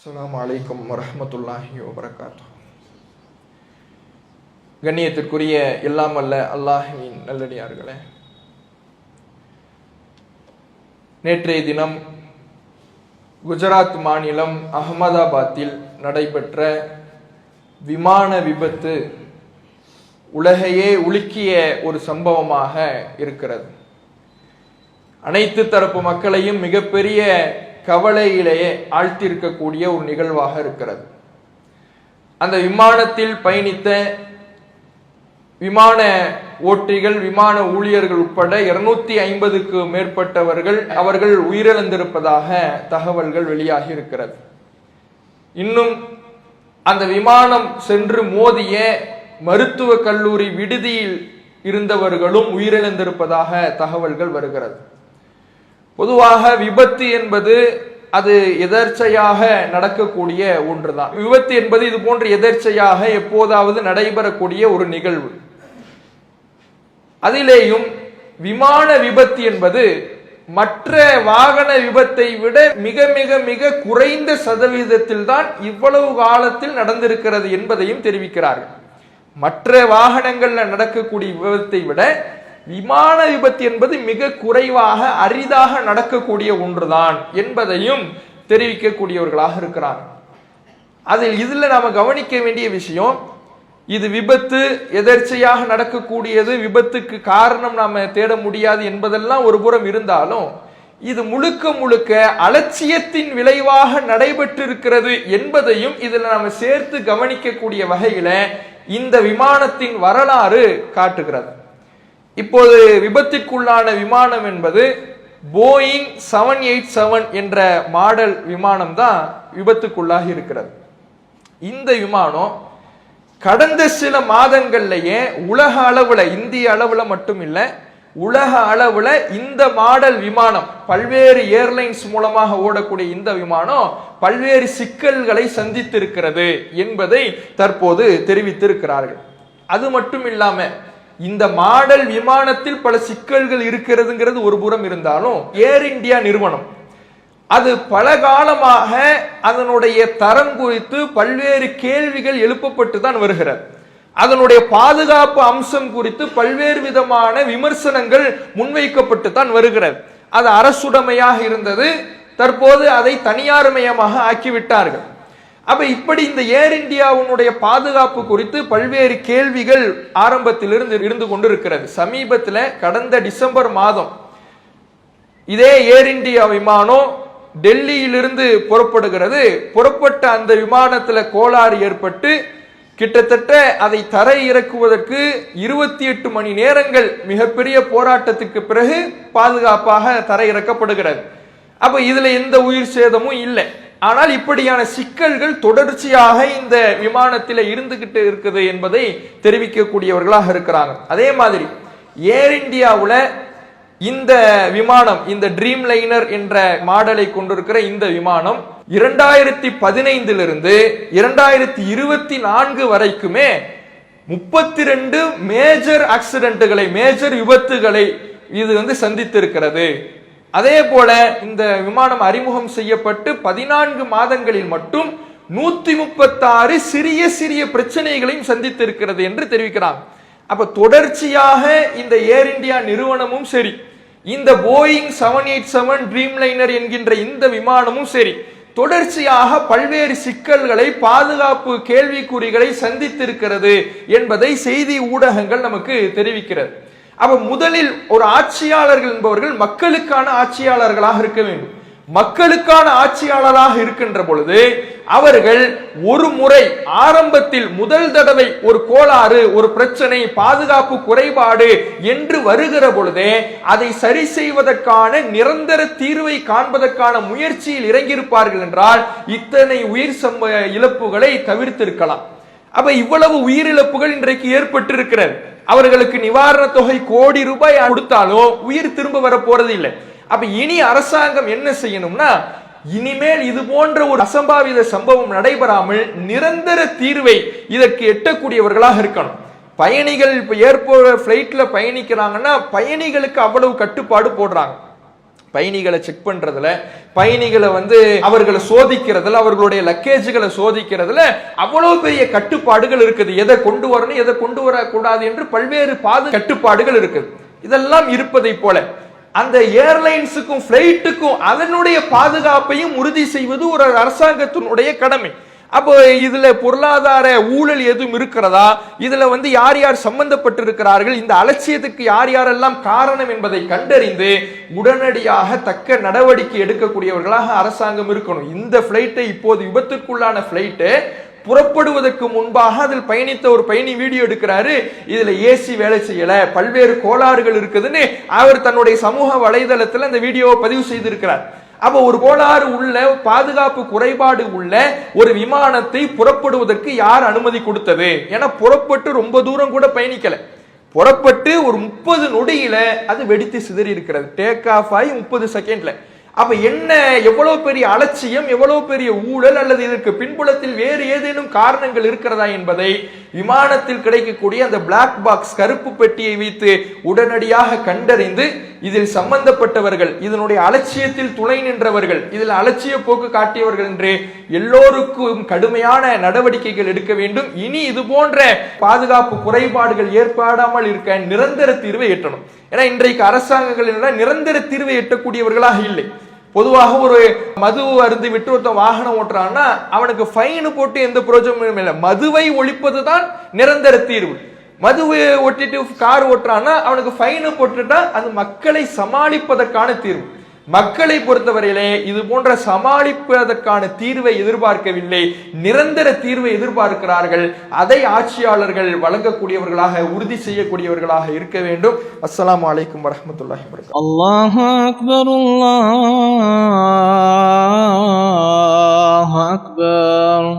அஸ்ஸலாமு அலைக்கும் வரஹ்மத்துல்லாஹி வபரகாத்துஹு. கண்ணியத்திற்குரிய எல்லாம் வல்ல அல்லாஹ்வின் நல்லடியார்களே, நேற்றைய தினம் குஜராத் மாநிலம் அகமதாபாத்தில் நடைபெற்ற விமான விபத்து உலகையே உலுக்கிய ஒரு சம்பவமாக இருக்கிறது. அனைத்து தரப்பு மக்களையும் மிகப்பெரிய கவலையிலேயே ஆழ்த்தியிருக்கக்கூடிய ஒரு நிகழ்வாக இருக்கிறது. அந்த விமானத்தில் பயணித்த விமான ஓட்டிகள், விமான ஊழியர்கள் உட்பட 250க்கு மேற்பட்டவர்கள் அவர்கள் உயிரிழந்திருப்பதாக தகவல்கள் வெளியாகி இருக்கிறது. இன்னும் அந்த விமானம் சென்று மோதிய மருத்துவ கல்லூரி விடுதியில் இருந்தவர்களும் உயிரிழந்திருப்பதாக தகவல்கள் வருகிறது. பொதுவாக விபத்து என்பது அது எதர்ச்சையாக நடக்கக்கூடிய ஒன்றுதான். விபத்து என்பது இது போன்ற எதர்ச்சையாக எப்போதாவது நடைபெறக்கூடிய ஒரு நிகழ்வு. அதிலேயும் விமான விபத்து என்பது மற்ற வாகன விபத்தை விட மிக மிக மிக குறைந்த சதவீதத்தில் தான் இவ்வளவு காலத்தில் நடந்திருக்கிறது என்பதையும் தெரிவிக்கிறார்கள். மற்ற வாகனங்கள்ல நடக்கக்கூடிய விபத்தை விட விமான விபத்து என்பது மிக குறைவாக அரிதாக நடக்கக்கூடிய ஒன்றுதான் என்பதையும் தெரிவிக்கக்கூடியவர்களாக இருக்கிறார். இதுல நாம கவனிக்க வேண்டிய விஷயம், இது விபத்து எதர்ச்சையாக நடக்கக்கூடியது, விபத்துக்கு காரணம் நாம தேட முடியாது என்பதெல்லாம் ஒரு புறம் இருந்தாலும், இது முழுக்க முழுக்க அலட்சியத்தின் விளைவாக நடைபெற்றிருக்கிறது என்பதையும் இதுல நாம சேர்த்து கவனிக்கக்கூடிய வகையில இந்த விமானத்தின் வரலாறு காட்டுகிறது. இப்போது விபத்திற்குள்ளான விமானம் என்பது போயிங் 787 என்ற மாடல் விமானம் தான் விபத்துக்குள்ளாகி இருக்கிறது. இந்த விமானம் கடந்த சில மாதங்கள்லயே உலக அளவுல, இந்திய அளவுல மட்டும் இல்ல, உலக அளவுல இந்த மாடல் விமானம், பல்வேறு ஏர்லைன்ஸ் மூலமாக ஓடக்கூடிய இந்த விமானம் பல்வேறு சிக்கல்களை சந்தித்திருக்கிறது என்பதை தற்போது தெரிவித்திருக்கிறார்கள். அது மட்டும் இல்லாம இந்த மாடல் விமானத்தில் பல சிக்கல்கள் இருக்கிறதுங்கிறது ஒரு புறம் இருந்தாலும், ஏர் இந்தியா நிறுவனம் அது பல காலமாக அதனுடைய தரம் குறித்து பல்வேறு கேள்விகள் எழுப்பப்பட்டு தான் வருகிறது. அதனுடைய பாதுகாப்பு அம்சம் குறித்து பல்வேறு விதமான விமர்சனங்கள் முன்வைக்கப்பட்டு தான் வருகிறது. அது அரசுடைமையாக இருந்தது, தற்போது அதை தனியார்மயமாக ஆக்கிவிட்டார்கள். அப்ப இப்படி இந்த ஏர் இந்தியாவுடைய பாதுகாப்பு குறித்து பல்வேறு கேள்விகள் ஆரம்பத்திலிருந்து இருந்து கொண்டிருக்கிறது. சமீபத்தில் கடந்த டிசம்பர் மாதம் இதே ஏர் இந்தியா விமானம் டெல்லியிலிருந்து புறப்படுகிறது. புறப்பட்ட அந்த விமானத்தில் கோளாறு ஏற்பட்டு கிட்டத்தட்ட அதை தரை இறக்குவதற்கு 28 மணி நேரங்கள் மிகப்பெரிய போராட்டத்துக்கு பிறகு பாதுகாப்பாக தரை இறக்கப்படுகிறது. அப்ப இதுல எந்த உயிர் சேதமும் இல்லை. ஆனால் இப்படியான சிக்கல்கள் தொடர்ச்சியாக இந்த விமானத்தில் இருந்துகிட்டு இருக்குது என்பதை தெரிவிக்கக்கூடியவர்களாக இருக்கிறாங்க. அதே மாதிரி ஏர் இந்தியாவுல இந்த விமானம், இந்த ட்ரீம் லைனர் என்ற மாடலை கொண்டிருக்கிற இந்த விமானம் 2015 2024 வரைக்குமே 32 மேஜர் ஆக்சிடென்ட்களை, மேஜர் விபத்துகளை இது சந்தித்திருக்கிறது. அதே போல இந்த விமானம் அறிமுகம் செய்யப்பட்டு 14 மாதங்களில் மட்டும் 136 சிறிய சிறிய பிரச்சனைகளையும் சந்தித்திருக்கிறது என்று தெரிவிக்கிறாங்க. அப்ப தொடர்ச்சியாக இந்த ஏர் இந்தியா நிறுவனமும் சரி, இந்த போயிங் 787 ட்ரீம் லைனர் என்கின்ற இந்த விமானமும் சரி, தொடர்ச்சியாக பல்வேறு சிக்கல்களை, பாதுகாப்பு கேள்விக்குறிகளை சந்தித்திருக்கிறது என்பதை செய்தி ஊடகங்கள் நமக்கு தெரிவிக்கிறது. அப்ப முதலில் ஒரு ஆட்சியாளர்கள் என்பவர்கள் மக்களுக்கான ஆட்சியாளர்களாக இருக்க வேண்டும். மக்களுக்கான ஆட்சியாளராக இருக்கின்ற பொழுது அவர்கள் ஒரு முறை ஆரம்பத்தில் முதல் தடவை ஒரு கோளாறு, ஒரு பிரச்சனை, பாதுகாப்பு குறைபாடு என்று வருகிற பொழுதே அதை சரி செய்வதற்கான நிரந்தர தீர்வை காண்பதற்கான முயற்சியில் இறங்கியிருப்பார்கள் என்றால் இத்தனை உயிர் இழப்புகளை தவிர்த்திருக்கலாம். அப்ப இவ்வளவு உயிரிழப்புகள் இன்றைக்கு ஏற்பட்டிருக்கிறது. அவர்களுக்கு நிவாரண தொகை கோடி ரூபாய் கொடுத்தாலும் உயிர் திரும்ப வர போறது இல்லை. அப்ப இனி அரசாங்கம் என்ன செய்யணும்னா, இனிமேல் இது போன்ற ஒரு அசம்பாவித சம்பவம் நடைபெறாமல் நிரந்தர தீர்வை இதற்கு எட்டக்கூடியவர்களாக இருக்கணும். பயணிகள் இப்ப ஏர்போர்ட் பிளைட்ல பயணிக்கிறாங்கன்னா பயணிகளுக்கு அவ்வளவு கட்டுப்பாடு போடுறாங்க. பயணிகளை செக் பண்றதுல, பயணிகளை அவர்களை சோதிக்கிறதுல, அவர்களுடைய லக்கேஜுகளை சோதிக்கிறதுல அவ்வளவு பெரிய கட்டுப்பாடுகள் இருக்குது. எதை கொண்டு வரணும், எதை கொண்டு வரக்கூடாது என்று பல்வேறு கட்டுப்பாடுகள் இருக்குது. இதெல்லாம் இருப்பதை போல அந்த ஏர்லைன்ஸுக்கும் பிளைட்டுக்கும் அதனுடைய பாதுகாப்பையும் உறுதி செய்வது ஒரு அரசாங்கத்தினுடைய கடமை. அப்போ இதுல பொருளாதார ஊழல் எதுவும் இருக்கிறதா, இதுல யார் யார் சம்பந்தப்பட்டிருக்கிறார்கள், இந்த அலட்சியத்துக்கு யார் யாரெல்லாம் காரணம் என்பதை கண்டறிந்து உடனடியாக தக்க நடவடிக்கை எடுக்கக்கூடியவர்களாக அரசாங்கம் இருக்கணும். இந்த பிளைட்டை, இப்போது விபத்துக்குள்ளான பிளைட்டு புறப்படுவதற்கு முன்பாக அதில் பயணித்த ஒரு பயணி வீடியோ எடுக்கிறாரு. இதுல ஏசி வேலை செய்யல, பல்வேறு கோளாறுகள் இருக்குதுன்னு அவர் தன்னுடைய சமூக வலைதளத்தில் அந்த வீடியோவை பதிவு செய்திருக்கிறார். அப்ப ஒரு கோளாறு உள்ள, பாதுகாப்பு குறைபாடு உள்ள ஒரு விமானத்தை புறப்படுவதற்கு யார் அனுமதி கொடுத்தது? ஏன்னா புறப்பட்டு ரொம்ப தூரம் கூட பயணிக்கல, புறப்பட்டு ஒரு 30 நொடியில அது வெடித்து சிதறி இருக்கிறது. டேக் ஆஃப் ஆகி 30 செகண்ட்ல. அப்ப என்ன, எவ்வளவு பெரிய அலட்சியம், எவ்வளவு பெரிய ஊழல், அல்லது இதற்கு பின்புலத்தில் வேறு ஏதேனும் காரணங்கள் இருக்கிறதா என்பதை விமானத்தில் கிடைக்கக்கூடிய அந்த பிளாக் பாக்ஸ், கருப்பு பெட்டியை வைத்து உடனடியாக கண்டறிந்து இதில் சம்பந்தப்பட்டவர்கள், இதனுடைய அலட்சியத்தில் துணை நின்றவர்கள், இதில் அலட்சிய போக்கு காட்டியவர்கள் என்று எல்லோருக்கும் கடுமையான நடவடிக்கைகள் எடுக்க வேண்டும். இனி இது போன்ற பாதுகாப்பு குறைபாடுகள் ஏற்படாமல் இருக்க நிரந்தர தீர்வை எட்டணும். ஏன்னா இன்றைக்கு அரசாங்கங்கள் நிரந்தர தீர்வை எட்டக்கூடியவர்களாக இல்லை. பொதுவாக ஒரு மது அருந்து விட்டு ஒருத்தன் வாகனம் ஓட்டுறான்னா அவனுக்கு ஃபைன் போட்டு எந்த பிரயோஜனமும் இல்லை. மதுவை ஒழிப்பது தான் நிரந்தர தீர்வு. மதுவை ஒட்டிட்டு கார் ஓட்டுறான்னா அவனுக்கு ஃபைன் போட்டுட்டா அது மக்களை சமாளிப்பதற்கான தீர்வு. மக்களை பொறுத்தவரையிலே இது போன்ற சமாளிப்பதற்கான தீர்வை எதிர்பார்க்கவில்லை, நிரந்தர தீர்வை எதிர்பார்க்கிறார்கள். அதை ஆட்சியாளர்கள் வழங்கக்கூடியவர்களாக, உறுதி செய்யக்கூடியவர்களாக இருக்க வேண்டும். அஸ்ஸலாமு அலைக்கும் வரஹ்மத்துல்லாஹி வபரகாத்துஹு. அல்லாஹு அக்பர், அல்லாஹு அக்பர்.